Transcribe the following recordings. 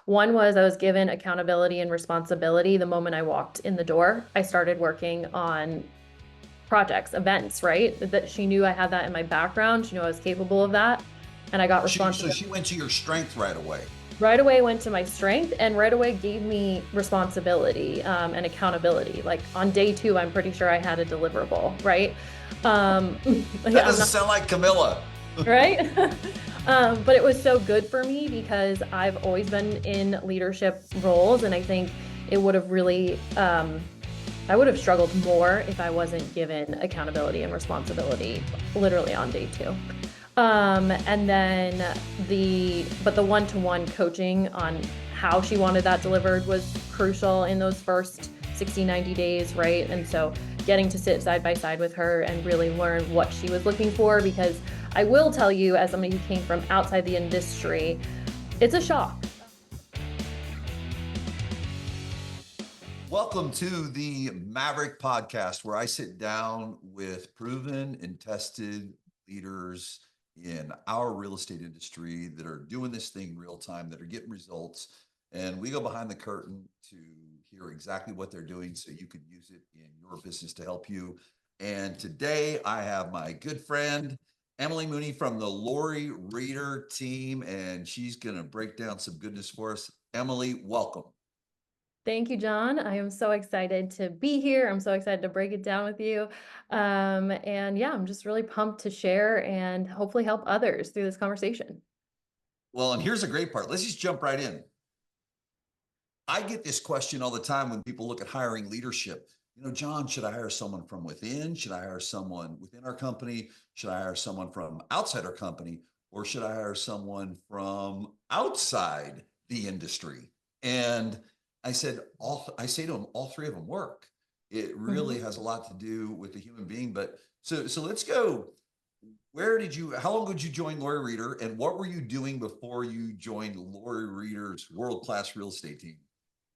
One was I was given accountability and responsibility the moment I walked in the door. I started working on projects, events, right? That she knew I had that in my background. She knew I was capable of that. And I got So responsibility. she went to your strength right away. Right away went to my strength and right away gave me responsibility and accountability. Like on day two, I'm pretty sure I had a deliverable, right? That Yeah, I'm doesn't not sound like Camilla. right. But it was so good for me because I've always been in leadership roles, and I think it would have really, I would have struggled more if I wasn't given accountability and responsibility literally on day two. And then the one-to-one coaching on how she wanted that delivered was crucial in those first 60, 90 days, right? And so getting to sit side by side with her and really learn what she was looking for, because I will tell you, as somebody who came from outside the industry, it's a shock. Welcome to the Maverick podcast, where I sit down with proven and tested leaders in our real estate industry that are doing this thing real time, that are getting results. And we go behind the curtain to hear exactly what they're doing so you can use it in your business to help you. And today I have my good friend, Emily Mooney from the Lori Reader team, and she's going to break down some goodness for us. Emily, welcome. Thank you, John. I am so excited to be here. I'm so excited to break it down with you. And yeah, I'm just really pumped to share and hopefully help others through this conversation. Well, and here's the great part. Let's just jump right in. I get this question all the time when people look at hiring leadership. John, should I hire someone from within? Should I hire someone within our company? Should I hire someone from outside our company? Or should I hire someone from outside the industry? And I say to them, all three of them work. It really Mhm. has a lot to do with the human being. But so let's go. How long did you join Lori Reader, and what were you doing before you joined Lori Reader's world-class real estate team?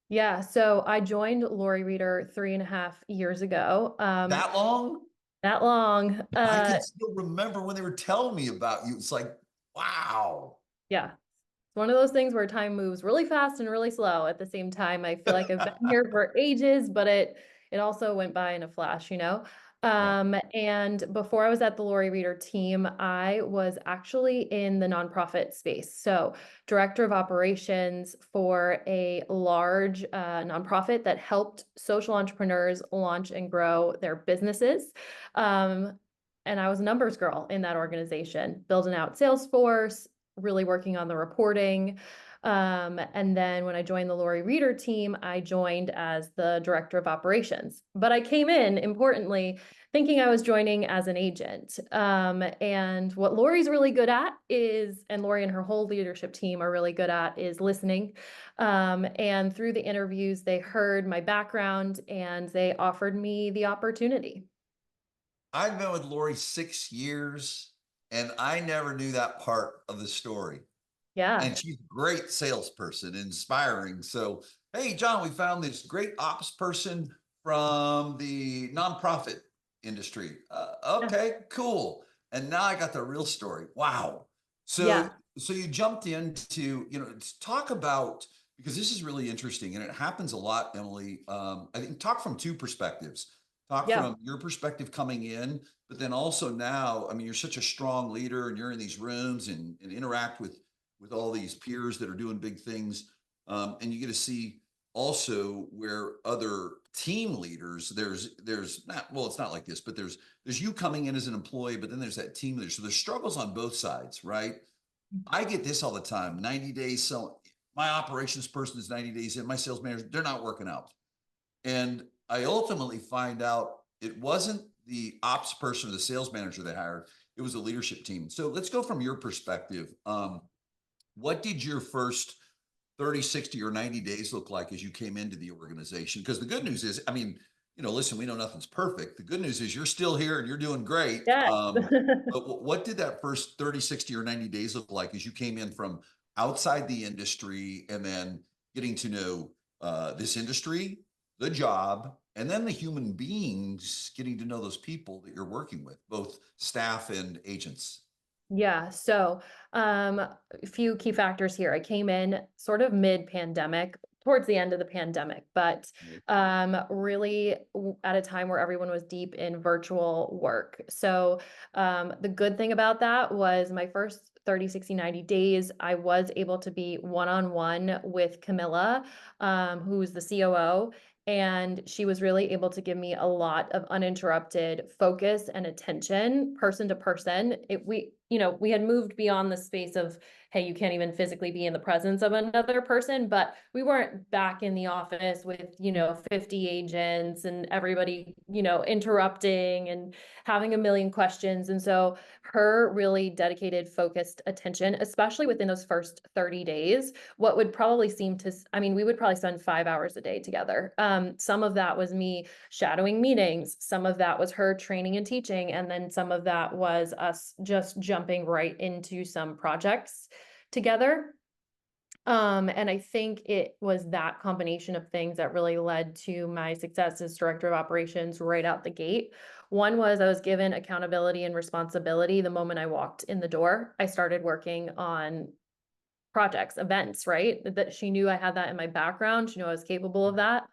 Yeah, so I joined Lori Reader 3.5 years ago. That long? That long. I can still remember when they were telling me about you. It's like, wow. Yeah. It's one of those things where time moves really fast and really slow at the same time. I feel like I've been here for ages, but it also went by in a flash, you know? Yeah. And before I was at the Lori Reader team, I was actually in the nonprofit space. So, director of operations for a large nonprofit that helped social entrepreneurs launch and grow their businesses. Um, and I was a numbers girl in that organization, building out Salesforce, really working on the reporting. And then when I joined the Lori Reader team, I joined as the director of operations. But I came in, importantly, thinking I was joining as an agent. And what Lori's really good at is, and Lori and her whole leadership team are really good at, is listening. And through the interviews, they heard my background and they offered me the opportunity. I've been with Lori 6 years, and I never knew that part of the story. Yeah. And she's a great salesperson, inspiring. So, hey, John, we found this great ops person from the nonprofit industry. Yeah. Okay, cool. And now I got the real story. Wow. So, Yeah. so you jumped into, talk about, because this is really interesting and it happens a lot, Emily. I think talk from two perspectives. Talk Yeah. from your perspective coming in, but then also now, I mean, you're such a strong leader and you're in these rooms and interact with all these peers that are doing big things. And you get to see also where other team leaders, there's not, well, it's not like this, but there's you coming in as an employee, but then there's that team leader. So there's struggles on both sides, right? I get this all the time. 90 days. So my operations person is 90 days in, my sales manager, they're not working out. And I ultimately find out it wasn't the ops person or the sales manager they hired, it was the leadership team. So let's go from your perspective. What did your first 30, 60, or 90 days look like as you came into the organization? Because the good news is, I mean, listen, we know nothing's perfect. The good news is you're still here and you're doing great. Yes. But what did that first 30, 60, or 90 days look like as you came in from outside the industry and then getting to know this industry, the job, and then the human beings, getting to know those people that you're working with, both staff and agents? Yeah, so a few key factors here. I came in sort of mid-pandemic, towards the end of the pandemic, but really at a time where everyone was deep in virtual work. So the good thing about that was my first 30, 60, 90 days, I was able to be one-on-one with Camilla, who's the COO. And she was really able to give me a lot of uninterrupted focus and attention, person to person. We had moved beyond the space of, hey, you can't even physically be in the presence of another person, but we weren't back in the office with, 50 agents and everybody, interrupting and having a million questions. And so her really dedicated, focused attention, especially within those first 30 days, what would probably seem to, I mean, we would probably spend 5 hours a day together. Some of that was me shadowing meetings, some of that was her training and teaching, and then some of that was us just jumping right into some projects together. And I think it was that combination of things that really led to my success as director of operations right out the gate. One was I was given accountability and responsibility the moment I walked in the door. I started working on projects, events, right? That she knew I had that in my background. She knew I was capable of that.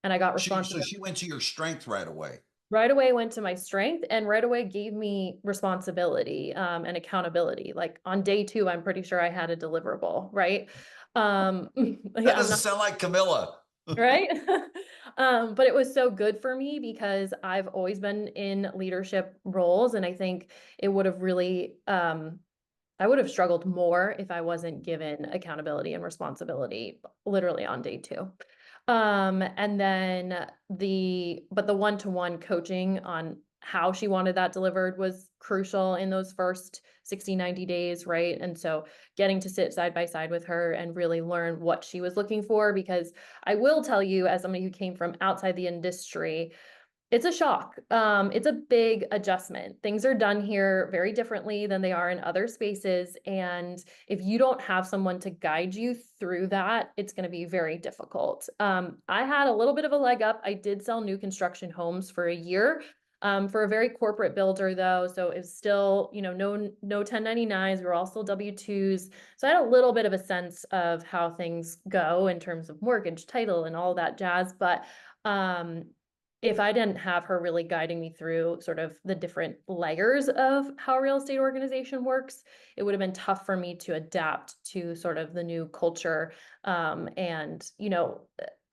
And I got So responsibility she went to your strength right away. right away, went to my strength and right away gave me responsibility and accountability. Like on day two, I'm pretty sure I had a deliverable, right? That Yeah, I'm doesn't not sound like Camilla. right. But it was so good for me because I've always been in leadership roles. And I think it would have really I would have struggled more if I wasn't given accountability and responsibility literally on day two. And then the one-to-one coaching on how she wanted that delivered was crucial in those first 60, 90 days, right? And so getting to sit side by side with her and really learn what she was looking for, because I will tell you, as somebody who came from outside the industry, it's a shock. It's a big adjustment. Things are done here very differently than they are in other spaces. And if you don't have someone to guide you through that, it's going to be very difficult. I had a little bit of a leg up. I did sell new construction homes for a year. For a very corporate builder though, so it's still, no 1099s. We were all still W-2s. So I had a little bit of a sense of how things go in terms of mortgage, title, and all that jazz. But um, if I didn't have her really guiding me through sort of the different layers of how a real estate organization works, it would have been tough for me to adapt to sort of the new culture. And,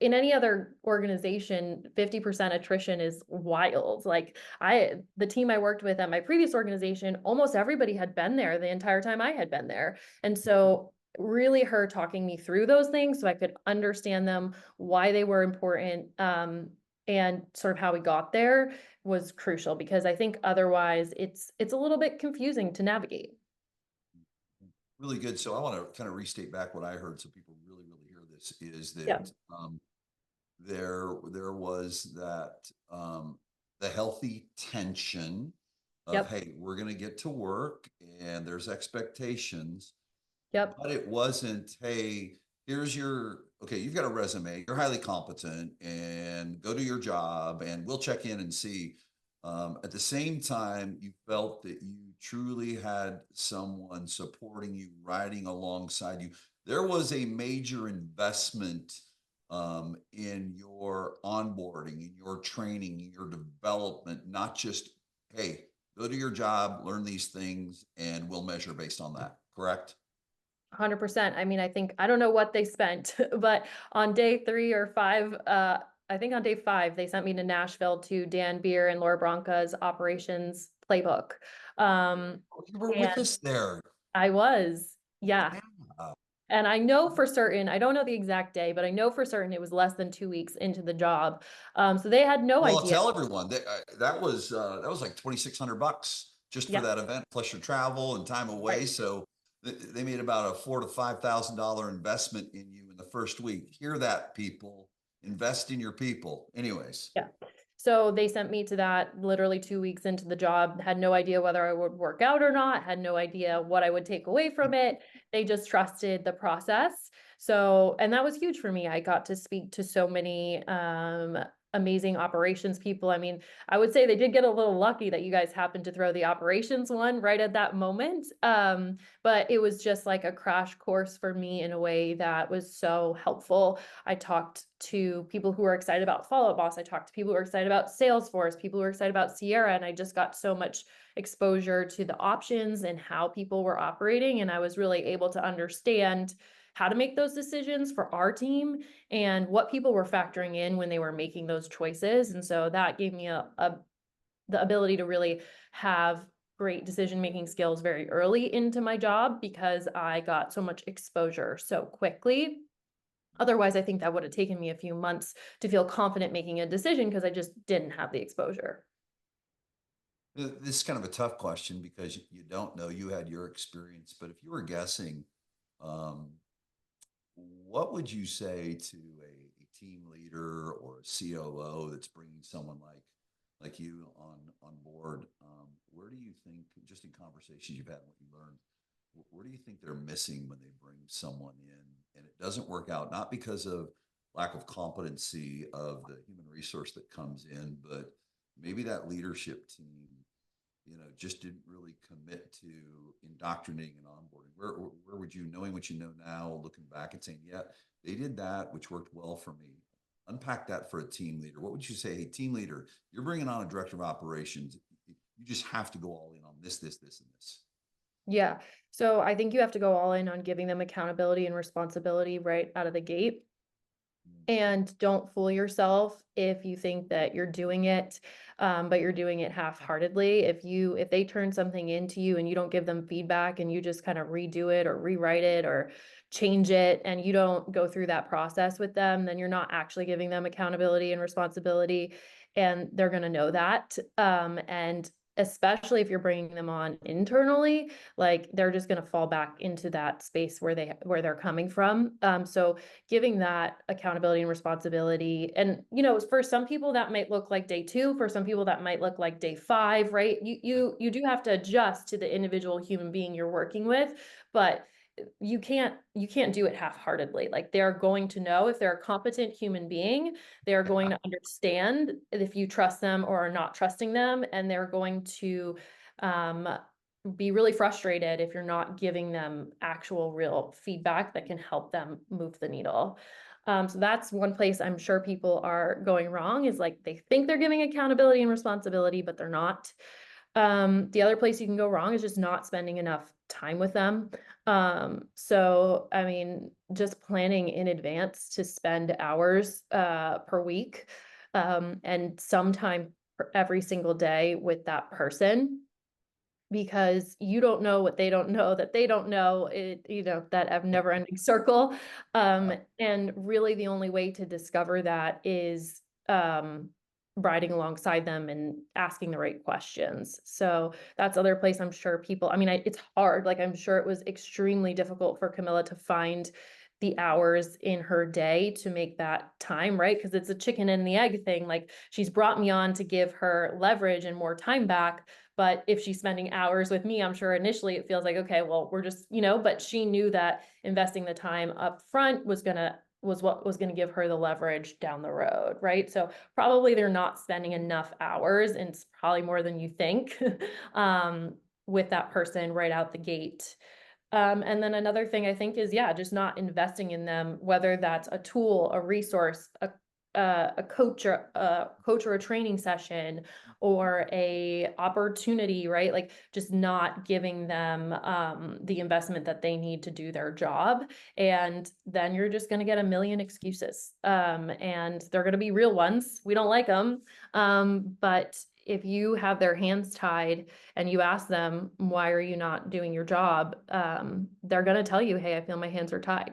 in any other organization, 50% attrition is wild. Like the team I worked with at my previous organization, almost everybody had been there the entire time I had been there. And so really her talking me through those things so I could understand them, why they were important, and sort of how we got there was crucial, because I think otherwise it's a little bit confusing to navigate. Really good. So I want to kind of restate back what I heard so people really hear this is Yeah. that there was that the healthy tension of, Yep. hey, we're going to get to work and there's expectations, Yep. but it wasn't, hey, here's your, okay, you've got a resume, you're highly competent and go do your job and we'll check in and see. At the same time, you felt that you truly had someone supporting you, riding alongside you. There was a major investment in your onboarding, in your training, in your development, not just, hey, go to your job, learn these things, and we'll measure based on that. Correct? 100%. I mean, I think I don't know what they spent, but on day 3 or 5, I think on day 5, they sent me to Nashville to Dan Beer and Laura Bronca's operations playbook. Oh, you were And with us there. I was, yeah. Yeah. And I know for certain, I don't know the exact day, but I know for certain it was less than 2 weeks into the job. So they had no Well, I'll idea. tell everyone that that was like $2,600 just for Yeah, that event, plus your travel and time right. away. So they made about a $4,000 to $5,000 investment in you in the first week. Hear that, people? Invest in your people. Anyways, Yeah. So they sent me to that literally 2 weeks into the job, had no idea whether I would work out or not, had no idea what I would take away from it. They just trusted the process. So, and that was huge for me. I got to speak to so many amazing operations people. I mean, I would say they did get a little lucky that you guys happened to throw the operations one right at that moment. But it was just like a crash course for me in a way that was so helpful. I talked to people who were excited about Follow Up Boss. I talked to people who were excited about Salesforce, people who were excited about Sierra, and I just got so much exposure to the options and how people were operating. And I was really able to understand how to make those decisions for our team and what people were factoring in when they were making those choices. And so that gave me the ability to really have great decision-making skills very early into my job because I got so much exposure so quickly. Otherwise, I think that would have taken me a few months to feel confident making a decision because I just didn't have the exposure. This is kind of a tough question because you don't know. You had your experience, but if you were guessing, um, what would you say to a team leader or a COO that's bringing someone like you on board? Where do you think, just in conversations you've had and what you learned, where do you think they're missing when they bring someone in and it doesn't work out? Not because of lack of competency of the human resource that comes in, but maybe that leadership team, just didn't really commit to indoctrinating and onboarding. Where would you, knowing what you know now, looking back and saying, yeah, they did that, which worked well for me. Unpack that for a team leader. What would you say, hey, team leader, you're bringing on a director of operations. You just have to go all in on this, this, this, and this. Yeah. So I think you have to go all in on giving them accountability and responsibility right out of the gate. And don't fool yourself if you think that you're doing it, but you're doing it half-heartedly. If they turn something into you and you don't give them feedback and you just kind of redo it or rewrite it or change it and you don't go through that process with them, then you're not actually giving them accountability and responsibility, and they're going to know that. And especially if you're bringing them on internally, like they're just going to fall back into that space where they're coming from. So giving that accountability and responsibility. And, for some people that might look like day 2, for some people that might look like day 5, right? You do have to adjust to the individual human being you're working with, but you can't do it half-heartedly. Like they're going to know if they're a competent human being, they're going to understand if you trust them or are not trusting them, and they're going to um, be really frustrated if you're not giving them actual real feedback that can help them move the needle. So that's one place I'm sure people are going wrong, is like they think they're giving accountability and responsibility, but they're not. The other place you can go wrong is just not spending enough time with them. So I mean, just planning in advance to spend hours per week, and sometime every single day with that person, because you don't know what they don't know that they don't know it, that never ending circle. And really the only way to discover that is riding alongside them and asking the right questions. So that's other place I'm sure people, I mean, it's hard. Like I'm sure it was extremely difficult for Camilla to find the hours in her day to make that time, right? Because it's a chicken and the egg thing. Like she's brought me on to give her leverage and more time back, but if she's spending hours with me, I'm sure initially it feels like, okay, well, we're just, but she knew that investing the time up front was what was gonna give her the leverage down the road, right? So probably they're not spending enough hours, and it's probably more than you think, with that person right out the gate. And then another thing I think is, yeah, just not investing in them, whether that's a tool, a resource, a coach or a training session or a opportunity, right? Like just not giving them the investment that they need to do their job. And then you're just going to get a million excuses. And they're going to be real ones. We don't like them. But if you have their hands tied and you ask them, why are you not doing your job? They're going to tell you, hey, I feel my hands are tied.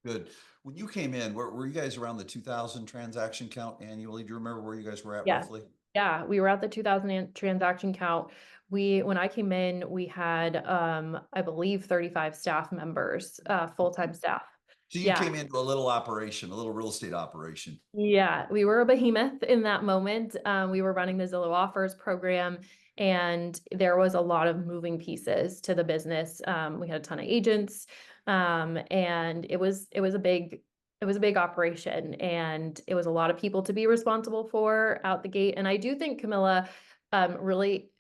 Good. When you came in, were you guys around the 2,000 transaction count annually? Do you remember where you guys were at Yeah. roughly? Yeah, we were at the 2000 transaction count. When I came in, we had, I believe 35 staff members, full-time staff. So you Yeah. came into a little operation, a little real estate operation. Yeah, we were a behemoth in that moment. We were running the Zillow Offers program, and there was a lot of moving pieces to the business. We had a ton of agents, and it was a big it was a big operation, and it was a lot of people to be responsible for out the gate. And I do think Camilla really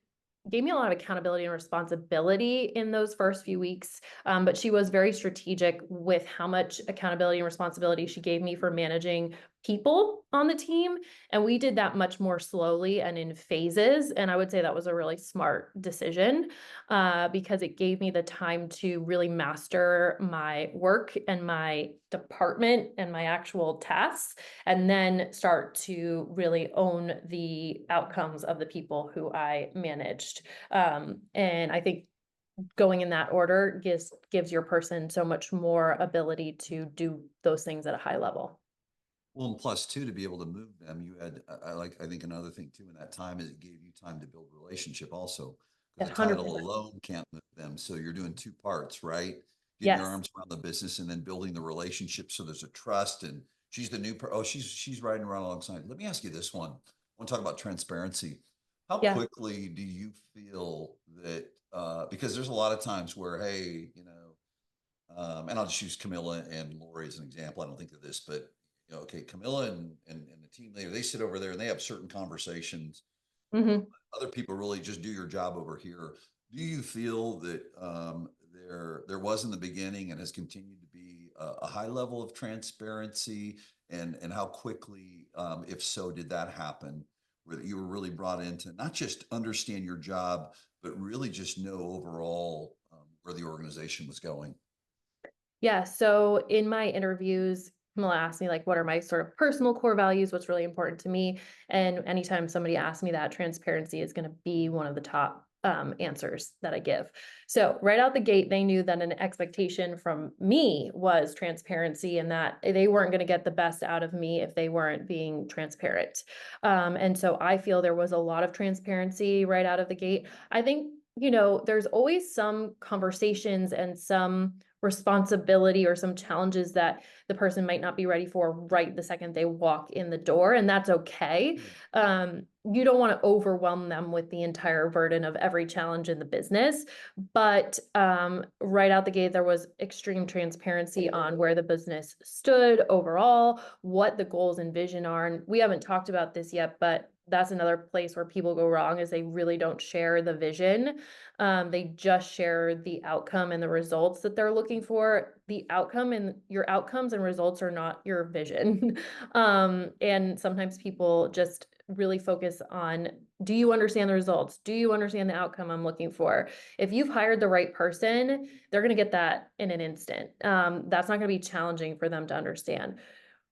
gave me a lot of accountability and responsibility in those first few weeks. But she was very strategic with how much accountability and responsibility she gave me for managing people on the team. And we did that much more slowly and in phases. And I would say that was a really smart decision, because it gave me the time to really master my work and my department and my actual tasks, and then start to really own the outcomes of the people who I managed. And I think going in that order gives your person so much more ability to do those things at a high level. Well, and plus too, to be able to move them, you had, I think another thing too in that time is it gave you time to build relationship also, because a title 100%. alone can't move them. So you're doing two parts, right? Getting your Yes. arms around the business and then building the relationship. So there's a trust, and she's the new, oh, she's riding around alongside. Let me ask you this one. I want to talk about transparency. How Yeah. quickly do you feel that, because there's a lot of times where, hey, and I'll just use Camilla and Lori as an example. I don't think of this, but okay, Camilla and the team leader, they sit over there and they have certain conversations. Hmm. Other people really just do your job over here. Do you feel that there was in the beginning and has continued to be a high level of transparency, and how quickly, if so, did that happen? Where you were really brought in to not just understand your job, but really just know overall where the organization was going. Yeah. So in my interviews, Camilla asked me, like, what are my sort of personal core values? What's really important to me? And anytime somebody asks me that, transparency is going to be one of the top answers that I give. So right out the gate, they knew that an expectation from me was transparency, and that they weren't going to get the best out of me if they weren't being transparent. And so I feel there was a lot of transparency right out of the gate. I think, there's always some conversations and some responsibility or some challenges that the person might not be ready for right the second they walk in the door, and that's okay. You don't want to overwhelm them with the entire burden of every challenge in the business, but right out the gate, there was extreme transparency on where the business stood overall, what the goals and vision are. And we haven't talked about this yet, but that's another place where people go wrong, is they really don't share the vision. They just share the outcome and the results that they're looking for. The outcome and your outcomes and results are not your vision. And sometimes people just really focus on, do you understand the results? Do you understand the outcome I'm looking for? If you've hired the right person, they're going to get that in an instant. That's not going to be challenging for them to understand.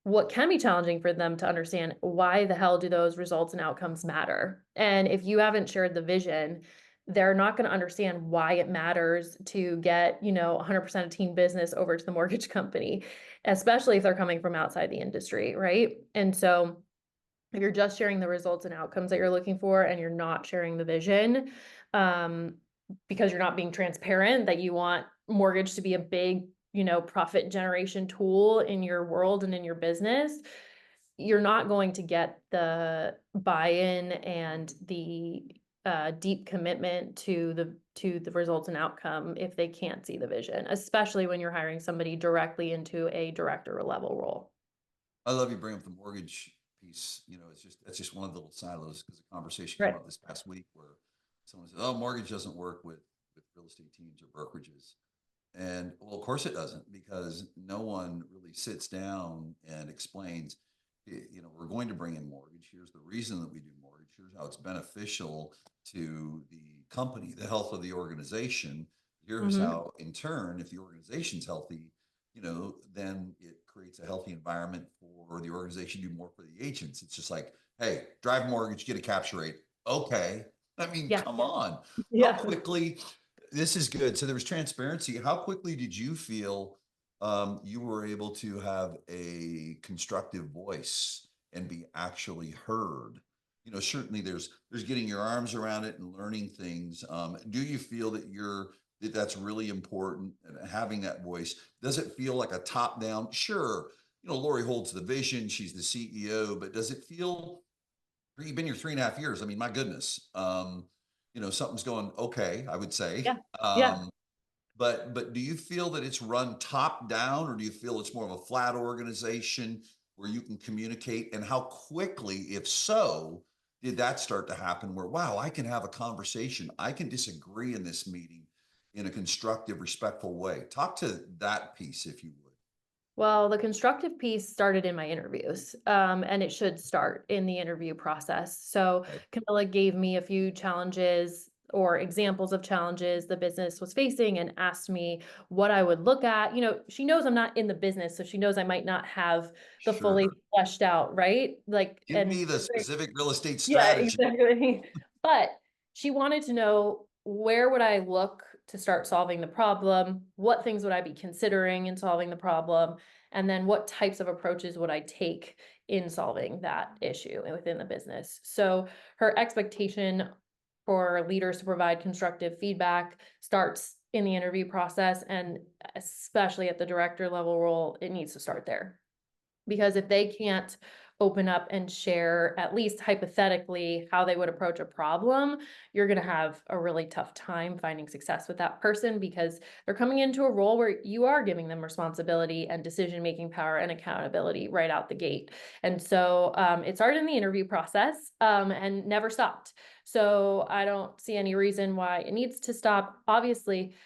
What can be challenging for them to understand, why the hell do those results and outcomes matter? And if you haven't shared the vision, they're not going to understand why it matters to get, 100% of team business over to the mortgage company, especially if they're coming from outside the industry, right? And so if you're just sharing the results and outcomes that you're looking for, and you're not sharing the vision, um, because you're not being transparent that you want mortgage to be a big, profit generation tool in your world and in your business, you're not going to get the buy-in and the deep commitment to the results and outcome if they can't see the vision, especially when you're hiring somebody directly into a director level role. I love you bring up the mortgage piece. It's just that's just one of the little silos, because a conversation came Right. up this past week where someone said, "Oh, mortgage doesn't work with real estate teams or brokerages." And well, of course it doesn't, because no one really sits down and explains, we're going to bring in mortgage. Here's the reason that we do mortgage. Here's how it's beneficial to the company, the health of the organization. Here's Hmm. how, in turn, if the organization's healthy, then it creates a healthy environment for the organization to do more for the agents. It's just like, hey, drive mortgage, get a capture rate. Okay. I mean, Yeah. come on. How Yeah. quickly this is good. So there was transparency. How quickly did you feel you were able to have a constructive voice and be actually heard? Certainly there's getting your arms around it and learning things. Do you feel that's really important, and having that voice? Does it feel like a top down? Sure. Lori holds the vision. She's the CEO, but does it feel, you've been here 3.5 years? I mean, my goodness. Something's going okay, I would say. Yeah. Yeah. Um, but do you feel that it's run top down, or do you feel it's more of a flat organization where you can communicate? And how quickly, if so, did that start to happen where, wow, I can have a conversation. I can disagree in this meeting in a constructive, respectful way. Talk to that piece, if you would. Well, the constructive piece started in my interviews, and it should start in the interview process. So Okay. Camilla gave me a few challenges or examples of challenges the business was facing and asked me what I would look at. You know, she knows I'm not in the business, so she knows I might not have the fully Sure. fleshed out, right? Like, Give and me the specific real estate yeah, strategy. exactly. But she wanted to know, where would I look to start solving the problem? What things would I be considering in solving the problem? And then what types of approaches would I take in solving that issue within the business? So her expectation for leaders to provide constructive feedback starts in the interview process, and especially at the director level role, it needs to start there. Because if they can't open up and share, at least hypothetically, how they would approach a problem, you're going to have a really tough time finding success with that person, because they're coming into a role where you are giving them responsibility and decision-making power and accountability right out the gate. And so it started in the interview process, and never stopped. So I don't see any reason why it needs to stop. Obviously,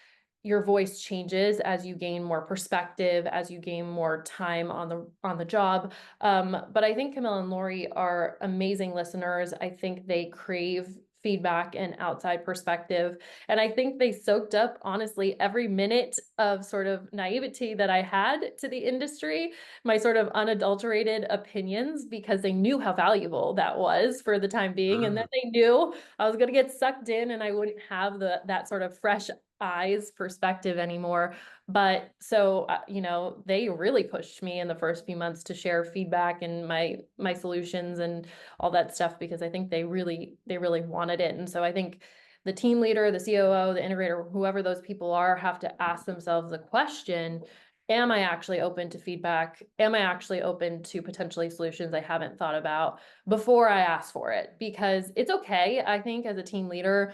your voice changes as you gain more perspective, as you gain more time on the job. But I think Camille and Lori are amazing listeners. I think they crave feedback and outside perspective. And I think they soaked up, honestly, every minute of sort of naivety that I had to the industry, my sort of unadulterated opinions, because they knew how valuable that was for the time being. And then Sure. they knew I was going to get sucked in and I wouldn't have that sort of fresh eyes perspective anymore. But so, you know, they really pushed me in the first few months to share feedback and my solutions and all that stuff, because I think they really wanted it. And so I think the team leader, the COO, the integrator, whoever those people are, have to ask themselves the question, am I actually open to feedback? Am I actually open to potentially solutions I haven't thought about before I ask for it? Because it's okay, I think, as a team leader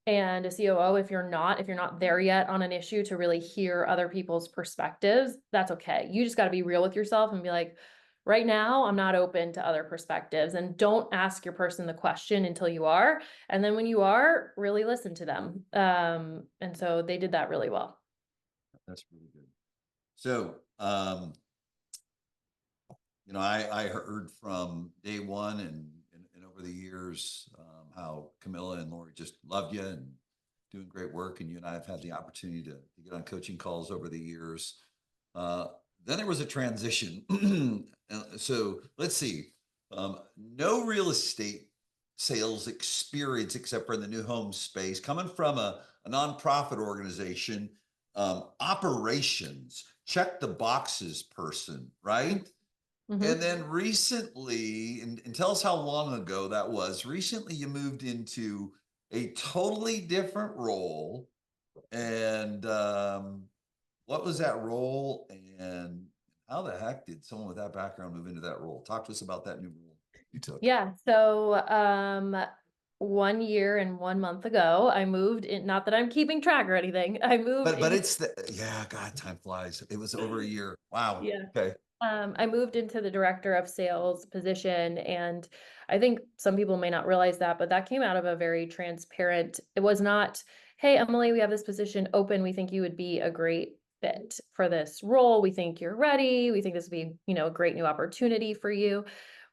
and a COO, if you're not there yet on an issue to really hear other people's perspectives, that's okay. You just got to be real with yourself and be like, right now, I'm not open to other perspectives. And don't ask your person the question until you are. And then when you are, really listen to them. And so they did that really well. That's really good. So, I heard from day one and over the years, how Camilla and Lori just loved you and doing great work. And you and I have had the opportunity to get on coaching calls over the years. Uh, then there was a transition. So let's see. No real estate sales experience except for in the new home space, coming from a nonprofit organization, operations, check the boxes person, right? And Mhm. then recently, and tell us how long ago that was. Recently, you moved into a totally different role. And what was that role? And how the heck did someone with that background move into that role? Talk to us about that new role you took. Yeah. So 1 year and 1 month ago, I moved in, not that I'm keeping track or anything. I moved But in. it's the, yeah, God, time flies. It was over a year. Wow. Yeah. Okay. I moved into the director of sales position, and I think some people may not realize that, but that came out of a very transparent, it was not, hey, Emily, we have this position open. We think you would be a great fit for this role. We think you're ready. We think this would be, a great new opportunity for you.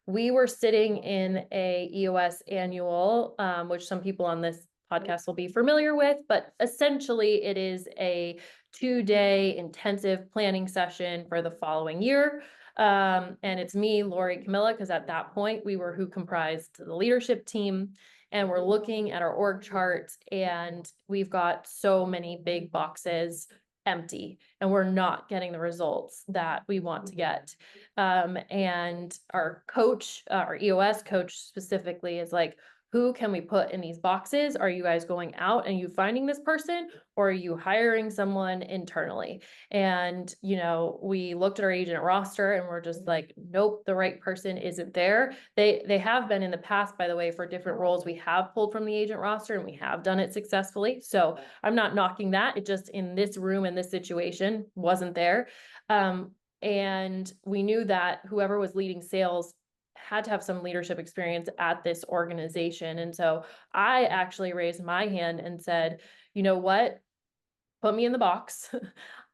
We were sitting in a EOS annual, which some people on this podcast will be familiar with, but essentially it is a 2-day intensive planning session for the following year. And it's me, Lori, Camilla, because at that point we were who comprised the leadership team. And we're looking at our org charts, and we've got so many big boxes empty, and we're not getting the results that we want to get. And our coach, our EOS coach specifically, is like, who can we put in these boxes? Are you guys going out and you finding this person, or are you hiring someone internally? And, we looked at our agent roster and we're just like, nope, the right person isn't there. They have been in the past, by the way, for different roles. We have pulled from the agent roster and we have done it successfully. So I'm not knocking that. It just, in this room, in this situation, wasn't there. And we knew that whoever was leading sales had to have some leadership experience at this organization. And so I actually raised my hand and said, you know what? Put me in the box.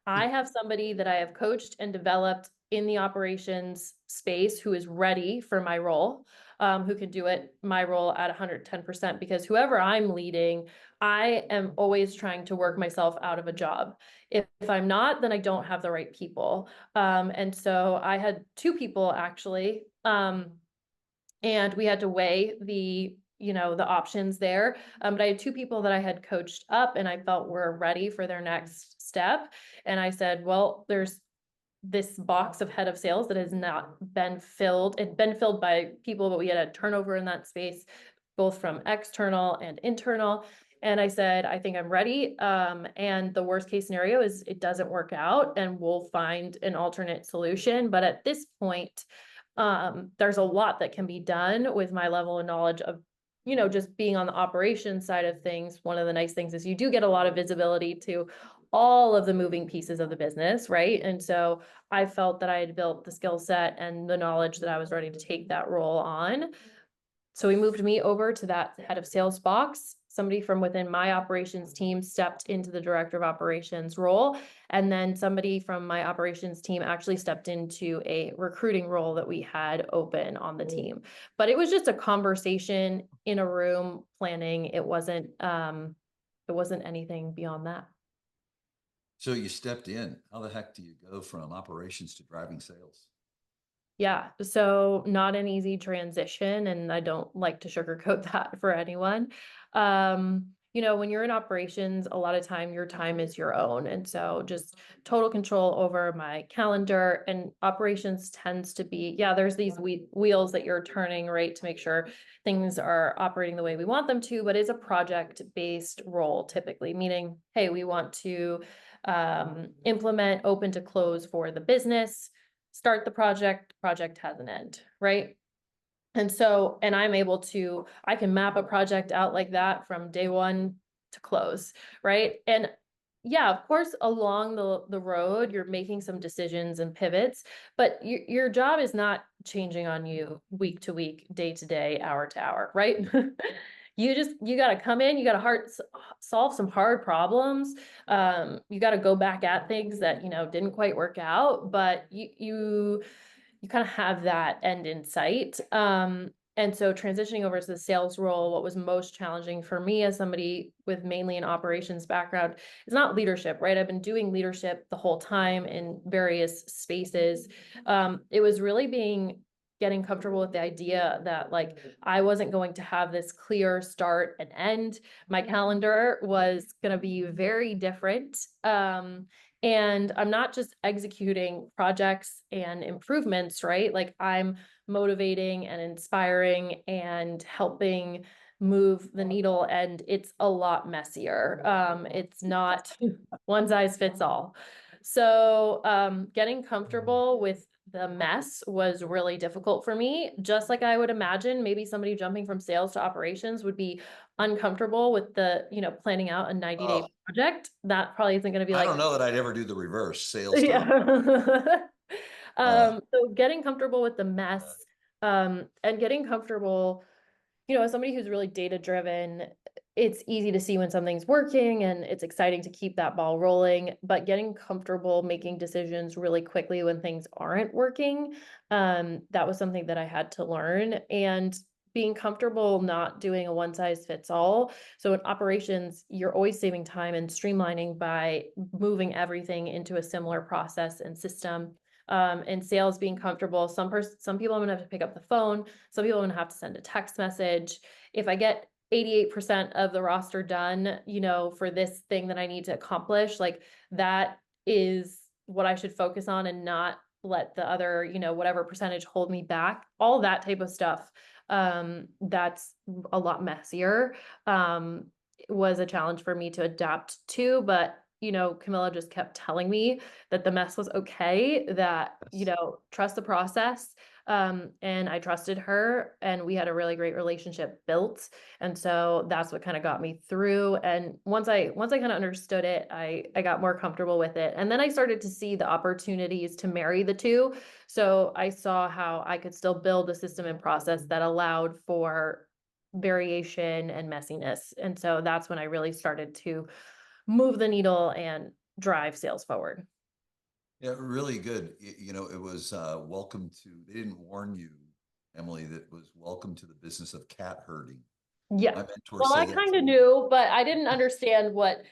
I have somebody that I have coached and developed in the operations space who is ready for my role, who can do it, my role at 110%, because whoever I'm leading, I am always trying to work myself out of a job. If I'm not, then I don't have the right people. And so I had two people actually, and we had to weigh the options there. But I had two people that I had coached up and I felt were ready for their next step. And I said, well, there's this box of head of sales that has not been filled. It'd been filled by people, but we had a turnover in that space, both from external and internal. And I said, I think I'm ready. And the worst case scenario is it doesn't work out and we'll find an alternate solution. But at this point, there's a lot that can be done with my level of knowledge of, just being on the operations side of things. One of the nice things is you do get a lot of visibility to all of the moving pieces of the business, right? And so I felt that I had built the skill set and the knowledge that I was ready to take that role on. So we moved me over to that head of sales box. Somebody from within my operations team stepped into the director of operations role. And then somebody from my operations team actually stepped into a recruiting role that we had open on the team. But it was just a conversation in a room planning. It wasn't anything beyond that. So you stepped in. How the heck do you go from operations to driving sales? Yeah, so not an easy transition, and I don't like to sugarcoat that for anyone. When you're in operations, a lot of time your time is your own. And so just total control over my calendar, and operations tends to be, yeah, there's these wheels that you're turning, right, to make sure things are operating the way we want them to, but it's a project-based role typically, meaning, hey, we want to implement open to close for the business, start the project has an end, right? And so, and I can map a project out like that from day one to close, right? And yeah, of course, along the road, you're making some decisions and pivots, but your job is not changing on you week to week, day to day, hour to hour, right? You got to come in, you got to solve some hard problems. You got to go back at things that, didn't quite work out, but you kind of have that end in sight. And so transitioning over to the sales role, what was most challenging for me as somebody with mainly an operations background is not leadership, right? I've been doing leadership the whole time in various spaces. It was really getting comfortable with the idea that like I wasn't going to have this clear start and end. My calendar was going to be very different. And I'm not just executing projects and improvements, right? Like I'm motivating and inspiring and helping move the needle, and it's a lot messier. It's not one size fits all. So getting comfortable with the mess was really difficult for me. Just like I would imagine maybe somebody jumping from sales to operations would be uncomfortable with planning out a 90-day Oh, project. That probably isn't going to be I like, don't know that I'd ever do the reverse sales to yeah. uh, So getting comfortable with the mess, and getting comfortable, as somebody who's really data driven, it's easy to see when something's working and it's exciting to keep that ball rolling, but getting comfortable making decisions really quickly when things aren't working, that was something that I had to learn. And being comfortable not doing a one size fits all. So in operations, you're always saving time and streamlining by moving everything into a similar process and system. In sales, being comfortable, some people I'm gonna have to pick up the phone, some people I'm gonna have to send a text message. If I get 88% of the roster done, for this thing that I need to accomplish, like that is what I should focus on and not let the other, whatever percentage hold me back, all that type of stuff. That's a lot messier. It was a challenge for me to adapt to, but Camilla just kept telling me that the mess was okay, that, Yes. trust the process. And I trusted her, and we had a really great relationship built. And so that's what kind of got me through. And once I kind of understood it, I got more comfortable with it. And then I started to see the opportunities to marry the two. So I saw how I could still build a system and process that allowed for variation and messiness. And so that's when I really started to move the needle and drive sales forward. Yeah, really good. It was welcome to, they didn't warn you, Emily, that was welcome to the business of cat herding. Yeah. My mentor Well, I said that kind to of me. knew, but I didn't understand what,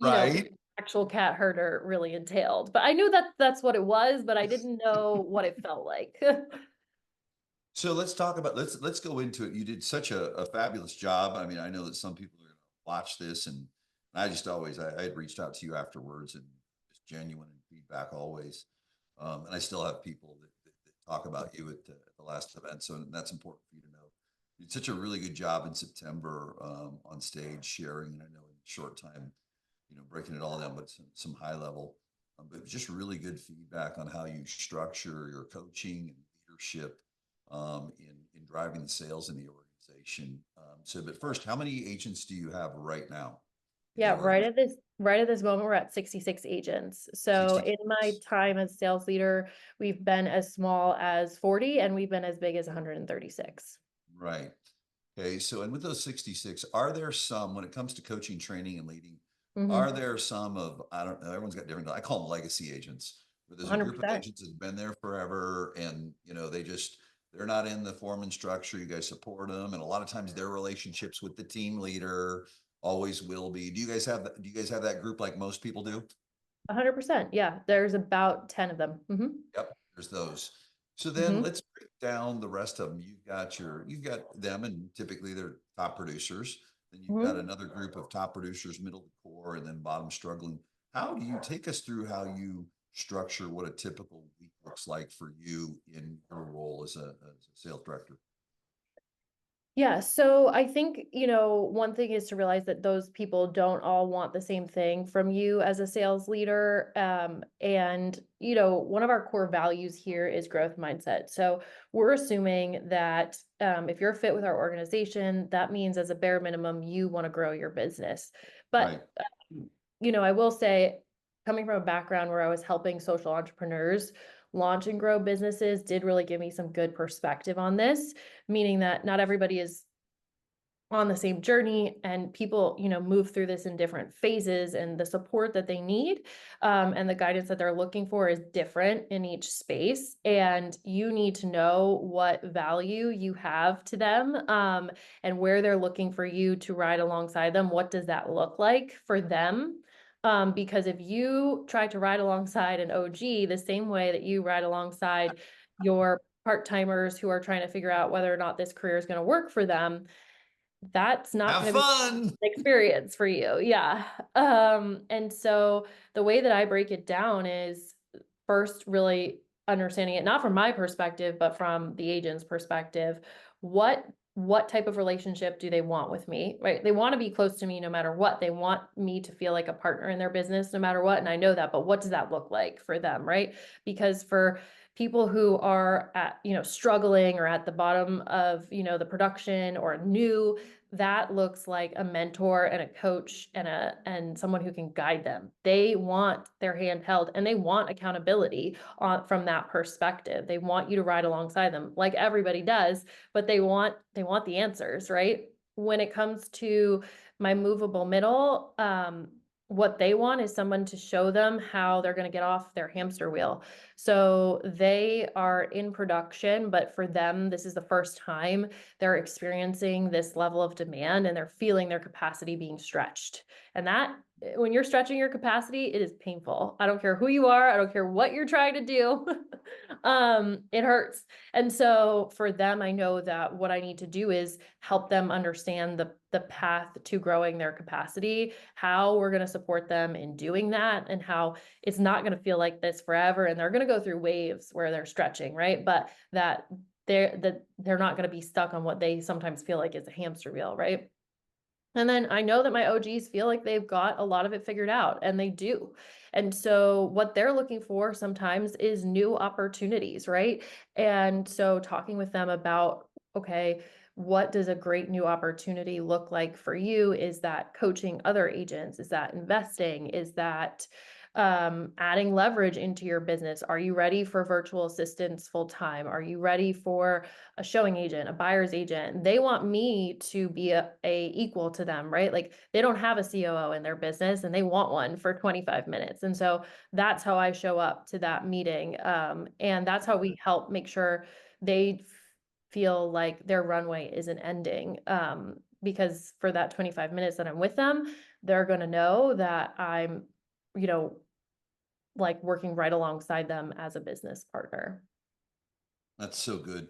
Right. actual cat herder really entailed. But I knew that that's what it was, but I didn't know what it felt like. So let's talk about, let's go into it. You did such a fabulous job. I mean, I know that some people are going to watch this, and I just always, I had reached out to you afterwards, and just genuine feedback always. And I still have people that talk about you at the last event. So that's important for you to know. You did such a really good job in September on stage sharing, and I know in a short time, breaking it all down, but some high level, but just really good feedback on how you structure your coaching and leadership in driving the sales in the organization. But first, how many agents do you have right now in the Yeah, organization? right at this moment, we're at 66 agents. So in my 66. time as sales leader, we've been as small as 40 and we've been as big as 136. Right. Okay. So, and with those 66, are there some, when it comes to coaching, training, and leading, are Mm-hmm. there some of, I don't know, everyone's got different, I call them legacy agents, where there's a group of 100%. agents that's been there forever and, they're not in the foreman structure. You guys support them. And a lot of times their relationships with the team leader always will be. Do you guys have that group like most people do? 100%. Yeah, there's about 10 of them. Mm-hmm. Yep, there's those. So then Mm-hmm. let's break down the rest of them. You've got them, and typically they're top producers. Then you've got Mm-hmm. another group of top producers, middle to core, and then bottom struggling. How do you take us through how you structure what a typical week looks like for you in your role as a sales director? Yeah, so I think, one thing is to realize that those people don't all want the same thing from you as a sales leader. And, one of our core values here is growth mindset. So we're assuming that if you're a fit with our organization, that means as a bare minimum, you want to grow your business. Right. But, I will say, coming from a background where I was helping social entrepreneurs launch and grow businesses did really give me some good perspective on this, meaning that not everybody is on the same journey, and people move through this in different phases, and the support that they need and the guidance that they're looking for is different in each space, and you need to know what value you have to them, and where they're looking for you to ride alongside them. What does that look like for them? Because if you try to ride alongside an OG the same way that you ride alongside your part-timers who are trying to figure out whether or not this career is going to work for them, that's not Have going to be fun. an experience for you. Yeah. And so the way that I break it down is first really understanding it, not from my perspective, but from the agent's perspective. What type of relationship do they want with me? Right? They want to be close to me no matter what. They want me to feel like a partner in their business no matter what. And I know that, but what does that look like for them? Right? Because for people who are at, struggling or at the bottom of, the production or new, that looks like a mentor and a coach and someone who can guide them. They want their hand held and they want accountability from that perspective. They want you to ride alongside them like everybody does, but they want the answers, right? When it comes to my movable middle, what they want is someone to show them how they're going to get off their hamster wheel. So they are in production, but for them, this is the first time they're experiencing this level of demand and they're feeling their capacity being stretched. And that, when you're stretching your capacity, it is painful. I don't care who you are. I don't care what you're trying to do. It hurts. And so for them, I know that what I need to do is help them understand the path to growing their capacity, how we're going to support them in doing that, and how it's not going to feel like this forever. And they're going to go through waves where they're stretching, right? But that they're not going to be stuck on what they sometimes feel like is a hamster wheel, right? And then I know that my OGs feel like they've got a lot of it figured out, and they do. And so what they're looking for sometimes is new opportunities, right? And so talking with them about, okay, what does a great new opportunity look like for you? Is that coaching other agents? Is that investing? Is that adding leverage into your business? Are you ready for virtual assistants full time? Are you ready for a showing agent, a buyer's agent? They want me to be a equal to them, right? Like they don't have a COO in their business and they want one for 25 minutes. And so that's how I show up to that meeting. And that's how we help make sure they feel like their runway isn't ending. Because for that 25 minutes that I'm with them, they're going to know that I'm, you know, like working right alongside them as a business partner. That's so good.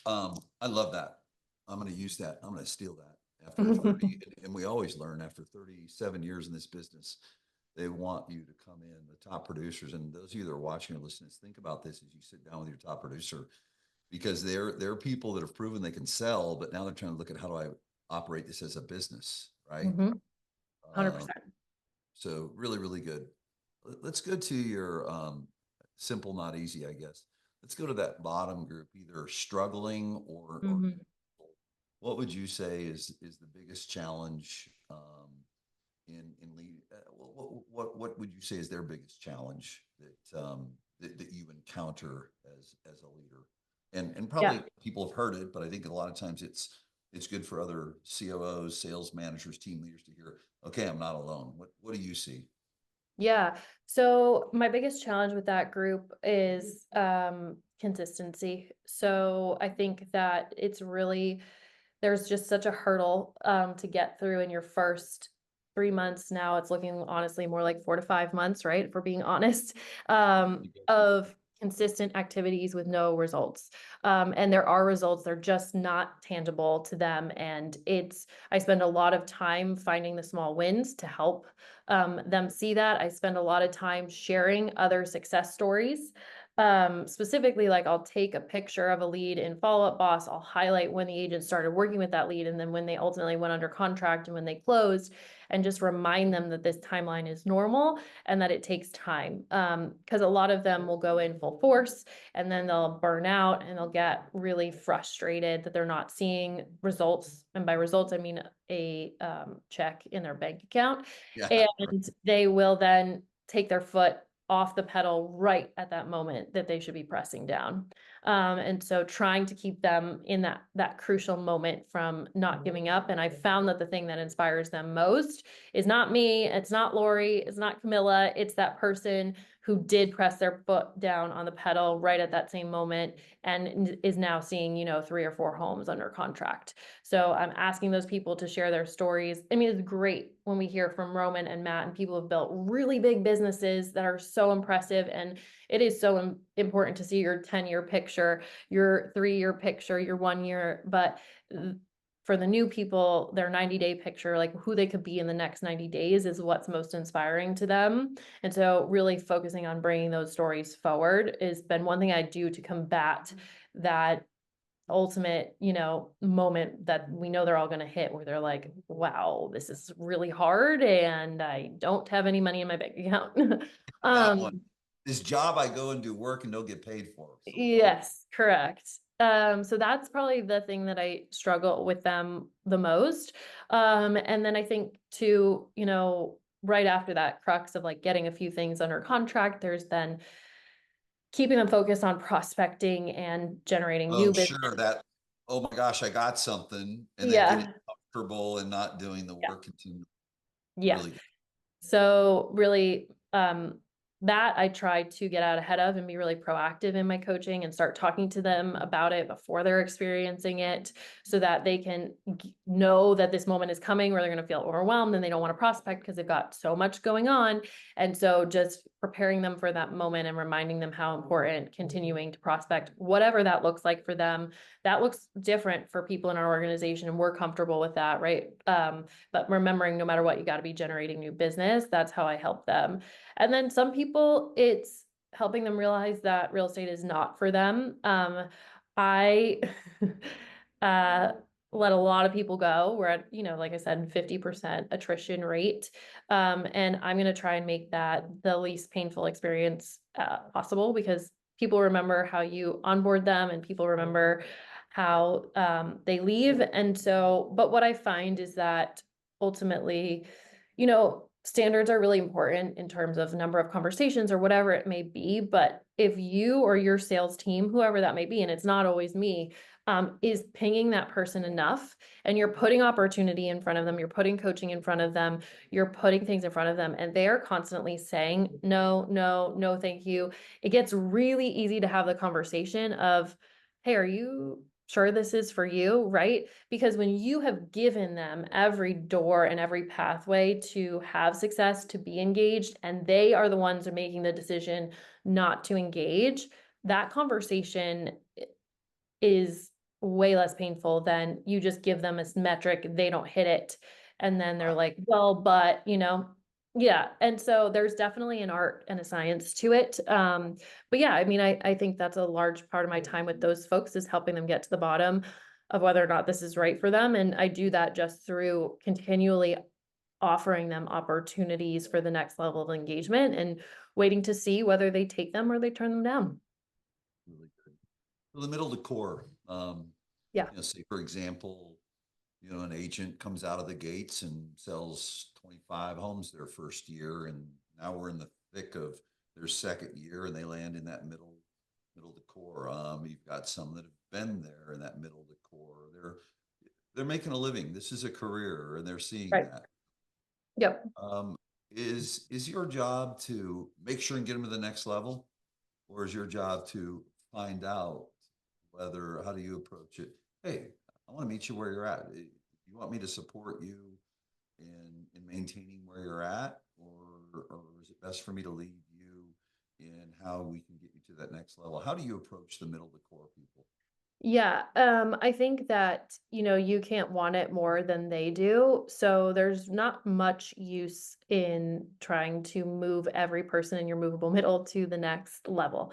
I love that. I'm going to use that. I'm going to steal that after 30, and we always learn after 37 years in this business, they want you to come in, the top producers. And those of you that are watching or listening, think about this as you sit down with your top producer, because they're people that have proven they can sell, but now they're trying to look at how do I operate this as a business, right? 100%. So really, really good. Let's go to your simple, not easy, I guess. Let's go to that bottom group, either struggling or Mhm. what would you say is the biggest challenge in lead? What would you say is their biggest challenge that you encounter as a leader? And Yeah. probably people have heard it, but I think a lot of times it's good for other COOs, sales managers, team leaders to hear, okay, I'm not alone. What do you see? Yeah. So my biggest challenge with that group is consistency. So I think that it's really there's just such a hurdle to get through in your first 3 months. Now it's looking honestly more like 4 to 5 months, right? If we're being honest, of consistent activities with no results. And there are results, they're just not tangible to them. And I spend a lot of time finding the small wins to help them see that. I spend a lot of time sharing other success stories. Specifically, like I'll take a picture of a lead in Follow Up Boss, I'll highlight when the agent started working with that lead and then when they ultimately went under contract and when they closed, and just remind them that this timeline is normal and that it takes time. Because a lot of them will go in full force and then they'll burn out and they'll get really frustrated that they're not seeing results. And by results, I mean a check in their bank account. Yeah. And they will then take their foot off the pedal right at that moment that they should be pressing down. And so trying to keep them in that crucial moment from not giving up. And I found that the thing that inspires them most is not me, it's not Lori, it's not Camilla, it's that person who did press their foot down on the pedal right at that same moment and is now seeing, 3 or 4 homes under contract. So I'm asking those people to share their stories. I mean, it's great when we hear from Roman and Matt and people who have built really big businesses that are so impressive. And it is so important to see your 10-year picture, your 3-year picture, your 1 year. But for the new people, their 90-day picture, like who they could be in the next 90 days is what's most inspiring to them. And so really focusing on bringing those stories forward has been one thing I do to combat that ultimate, moment that we know they're all going to hit where they're like, wow, this is really hard and I don't have any money in my bank account. That one. um, This job I go and do work and don't get paid for. So funny. yes, correct. So that's probably the thing that I struggle with them the most. And then I think too, right after that crux of like getting a few things under contract, there's then keeping them focused on prospecting and generating new Oh, business. sure. Oh my gosh, I got something. And then getting Yeah. comfortable and not doing the Yeah. work continue. Yeah. Really good. So really, that I try to get out ahead of and be really proactive in my coaching and start talking to them about it before they're experiencing it so that they can know that this moment is coming where they're going to feel overwhelmed and they don't want to prospect because they've got so much going on. And so just preparing them for that moment and reminding them how important continuing to prospect, whatever that looks like for them, that looks different for people in our organization and we're comfortable with that, right? But remembering no matter what, you got to be generating new business. That's how I help them. And then some people, it's helping them realize that real estate is not for them. I uh let a lot of people go. We're at, like I said, 50% attrition rate. And I'm gonna try and make that the least painful experience possible, because people remember how you onboard them and people remember how they leave. And so, but what I find is that ultimately, standards are really important in terms of number of conversations or whatever it may be. But if you or your sales team, whoever that may be, and it's not always me, is pinging that person enough, and you're putting opportunity in front of them, you're putting coaching in front of them, you're putting things in front of them, and they are constantly saying, no, no, no, thank you. It gets really easy to have the conversation of, hey, are you sure this is for you? Right? Because when you have given them every door and every pathway to have success, to be engaged, and they are the ones who are making the decision not to engage, that conversation is way less painful than you just give them a metric, they don't hit it, and then they're like, well, but yeah. And so there's definitely an art and a science to it. But yeah, I mean, I think that's a large part of my time with those folks, is helping them get to the bottom of whether or not this is right for them. And I do that just through continually offering them opportunities for the next level of engagement and waiting to see whether they take them or they turn them down. Really good. So the middle decor, Yeah. say for example, an agent comes out of the gates and sells 25 homes their first year, and now we're in the thick of their second year, and they land in that middle decor. You've got some that have been there in that middle decor. They're making a living. This is a career, and they're seeing Right. that. Yep. Um, is your job to make sure and get them to the next level, or is your job to find out whether how do you approach it? Hey, I want to meet you where you're at. You want me to support you in maintaining where you're at, or is it best for me to lead you in how we can get you to that next level? How do you approach the middle to core people? Yeah, I think that, you can't want it more than they do. So there's not much use in trying to move every person in your movable middle to the next level.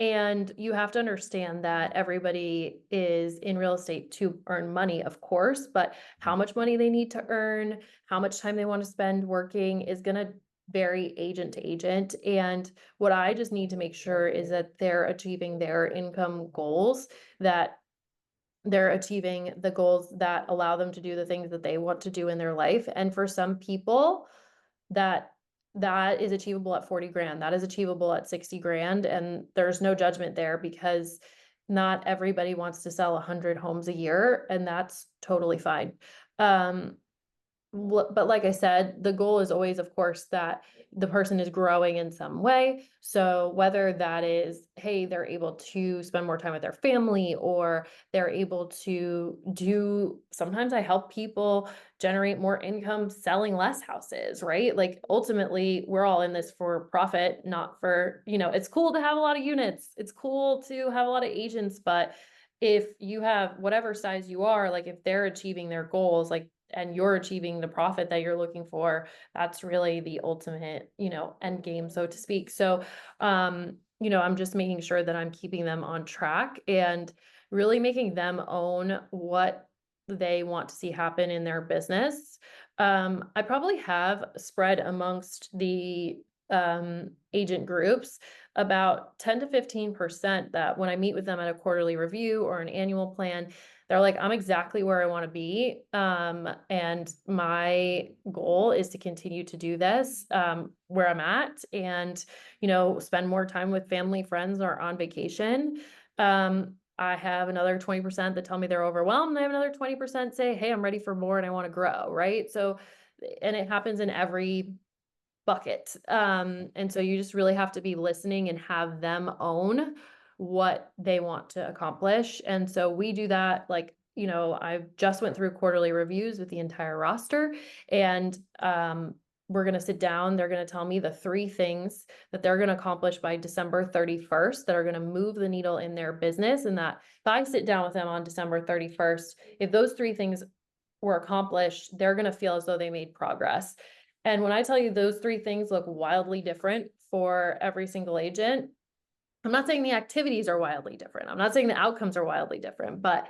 And you have to understand that everybody is in real estate to earn money, of course, but how Mhm. much money they need to earn, how much time they want to spend working is going to vary agent to agent. And what I just need to make sure is that they're achieving their income goals, that they're achieving the goals that allow them to do the things that they want to do in their life. And for some people, that that is achievable at 40 grand, that is achievable at 60 grand. And there's no judgment there, because not everybody wants to sell 100 homes a year, and that's totally fine. Um, but like I said, the goal is always, of course, that the person is growing in some way. So whether that is, hey, they're able to spend more time with their family, or they're able to do, sometimes I help people generate more income selling less houses, right? Like ultimately, we're all in this for profit, not for, it's cool to have a lot of units. It's cool to have a lot of agents, but if you have whatever size you are, like if they're achieving their goals, like, and you're achieving the profit that you're looking for, that's really the ultimate, end game, so to speak. So, I'm just making sure that I'm keeping them on track and really making them own what they want to see happen in their business. I probably have spread amongst the agent groups about 10 to 15% that when I meet with them at a quarterly review or an annual plan, they're like, I'm exactly where I want to be. And my goal is to continue to do this where I'm at, and, spend more time with family, friends, or on vacation. I have another 20% that tell me they're overwhelmed. And I have another 20% say, hey, I'm ready for more and I want to grow. Right. So, and it happens in every bucket. And so you just really have to be listening and have them own what they want to accomplish. And so we do that, like, I just went through quarterly reviews with the entire roster, and we're going to sit down. They're going to tell me the 3 things that they're going to accomplish by December 31st that are going to move the needle in their business. And that if I sit down with them on December 31st, if those 3 things were accomplished, they're going to feel as though they made progress. And when I tell you those 3 things look wildly different for every single agent, I'm not saying the activities are wildly different. I'm not saying the outcomes are wildly different, but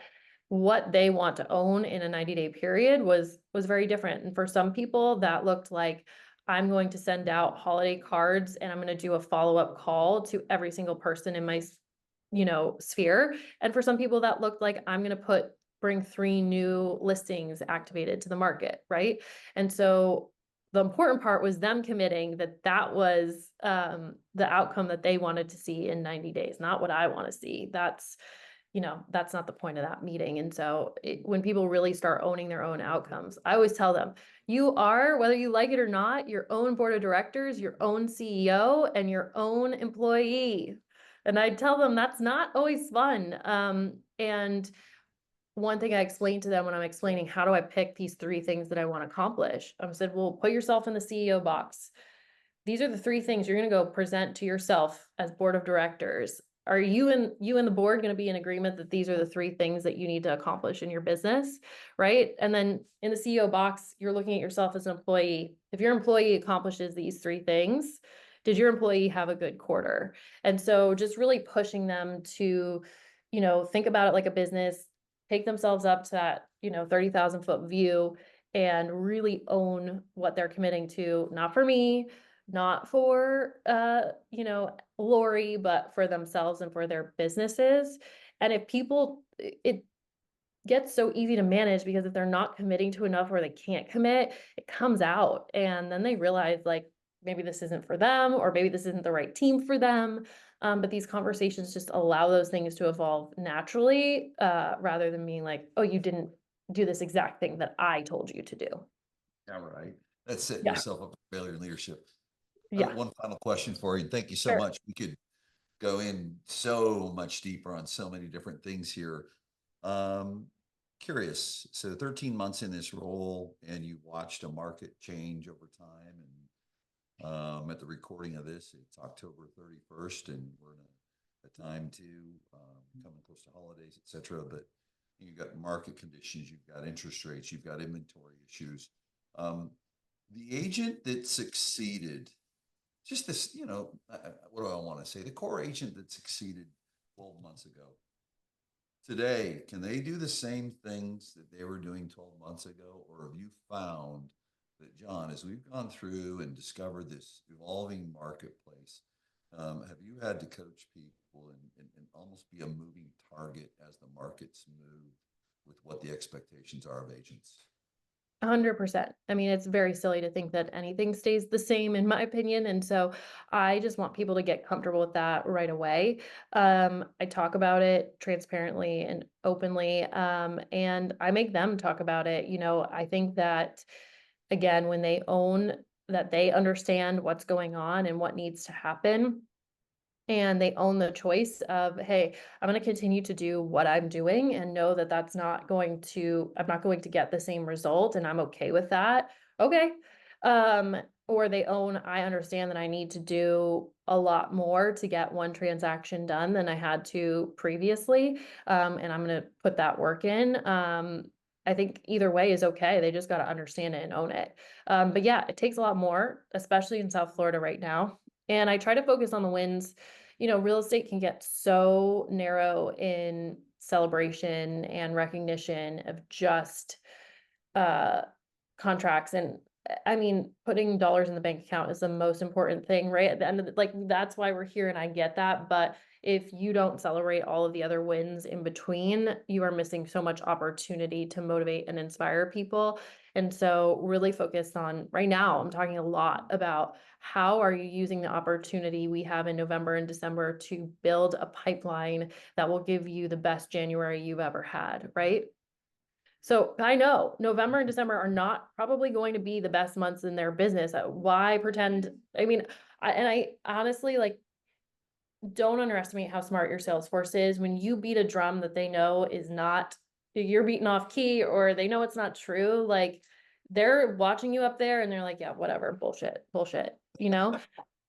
what they want to own in a 90-day period was very different. And for some people, that looked like I'm going to send out holiday cards and I'm going to do a follow-up call to every single person in my, sphere. And for some people, that looked like I'm going to bring 3 new listings activated to the market, right? And so the important part was them committing that that was the outcome that they wanted to see in 90 days, not what I want to see. That's not the point of that meeting. And so when people really start owning their own outcomes, I always tell them, you are, whether you like it or not, your own board of directors, your own CEO, and your own employee. And I tell them that's not always fun. And one thing I explained to them when I'm explaining how do I pick these 3 things that I want to accomplish, I said, well, put yourself in the CEO box. These are the 3 things you're going to go present to yourself as board of directors. Are you and the board going to be in agreement that these are the 3 things that you need to accomplish in your business, right? And then in the CEO box, you're looking at yourself as an employee. If your employee accomplishes these 3 things, did your employee have a good quarter? And so just really pushing them to, think about it like a business, take themselves up to that, 30,000-foot view and really own what they're committing to, not for me, not for Lori, but for themselves and for their businesses. And if people, it gets so easy to manage because if they're not committing to enough or they can't commit, it comes out. And then they realize like maybe this isn't for them, or maybe this isn't the right team for them. But these conversations just allow those things to evolve naturally, rather than being like, oh, you didn't do this exact thing that I told you to do. Yeah, right. That's setting Yeah. yourself up for failure in leadership. Yeah. One final question for you. Thank you so Sure. much. We could go in so much deeper on so many different things here. Um, Curious. So 13 months in this role, and you watched a market change over time. And at the recording of this, it's October 31st, and we're in a time to coming close to holidays, et cetera. But you've got market conditions, you've got interest rates, you've got inventory issues. Um, the agent that succeeded, just this, what do I want to say? The core agent that succeeded 12 months ago, today, can they do the same things that they were doing 12 months ago? Or have you found that, John, as we've gone through and discovered this evolving marketplace, have you had to coach people and almost be a moving target as the markets move with what the expectations are of agents? 100%. I mean, it's very silly to think that anything stays the same, in my opinion. And so I just want people to get comfortable with that right away. I talk about it transparently and openly, and I make them talk about it. I think that, again, when they own that they understand what's going on and what needs to happen, and they own the choice of, hey, I'm going to continue to do what I'm doing and know that I'm not going to get the same result, and I'm okay with that. Okay. Um, or they own, I understand that I need to do a lot more to get one transaction done than I had to previously. And I'm going to put that work in. I think either way is okay. They just got to understand it and own it. But yeah, it takes a lot more, especially in South Florida right now. And I try to focus on the wins. Real estate can get so narrow in celebration and recognition of just uh contracts. And I mean, putting dollars in the bank account is the most important thing, right? At the end of like, that's why we're here, and I get that. But if you don't celebrate all of the other wins in between, you are missing so much opportunity to motivate and inspire people. And so really focused on right now, I'm talking a lot about how are you using the opportunity we have in November and December to build a pipeline that will give you the best January you've ever had, right? So I know November and December are not probably going to be the best months in their business. Why pretend? I mean, I honestly like don't underestimate how smart your sales force is. When you beat a drum that they know is not, you're beating off key, or they know it's not true, like they're watching you up there and they're like, yeah, whatever, bullshit,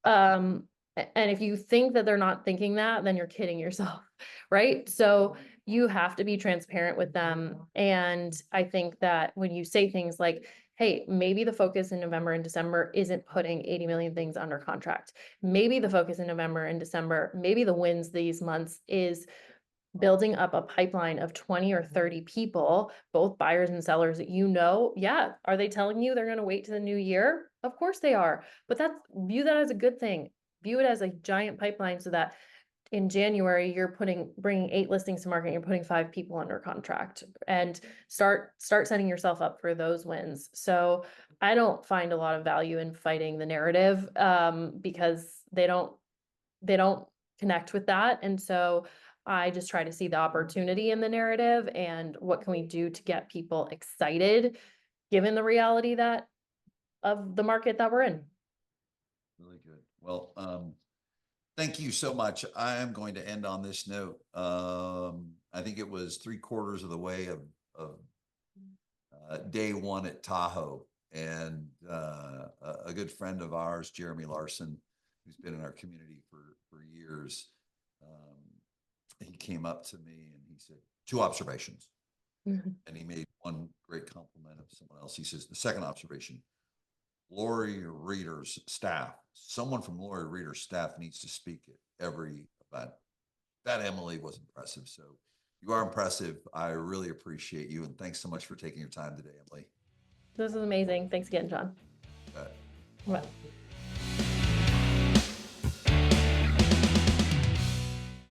Um, and if you think that they're not thinking that, then you're kidding yourself, right? So you have to be transparent with them. And I think that when you say things like, hey, maybe the focus in November and December isn't putting 80 million things under contract. Maybe the focus in November and December, maybe the wins these months is building up a pipeline of 20 or 30 people, both buyers and sellers that yeah, are they telling you they're going to wait to the new year? Of course they are. But view that as a good thing. View it as a giant pipeline so that in January you're bringing 8 listings to market, you're putting 5 people under contract, and start setting yourself up for those wins. So I don't find a lot of value in fighting the narrative, because they don't connect with that. And so I just try to see the opportunity in the narrative and what can we do to get people excited given the reality that of the market that we're in. Really good. Well, thank you so much. I am going to end on this note. I think it was 3/4 of the way of day one at Tahoe, and a good friend of ours, Jeremy Larson, who's been in our community for years. He came up to me and he said 2 observations, Mhm. and he made one great compliment of someone else. He says the second observation: Lori Reader's staff, someone from Lori Reader's staff needs to speak at every event. That Emily was impressive. So you are impressive. I really appreciate you. And thanks so much for taking your time today, Emily. This is amazing. Thanks again, John. Uh, Bye.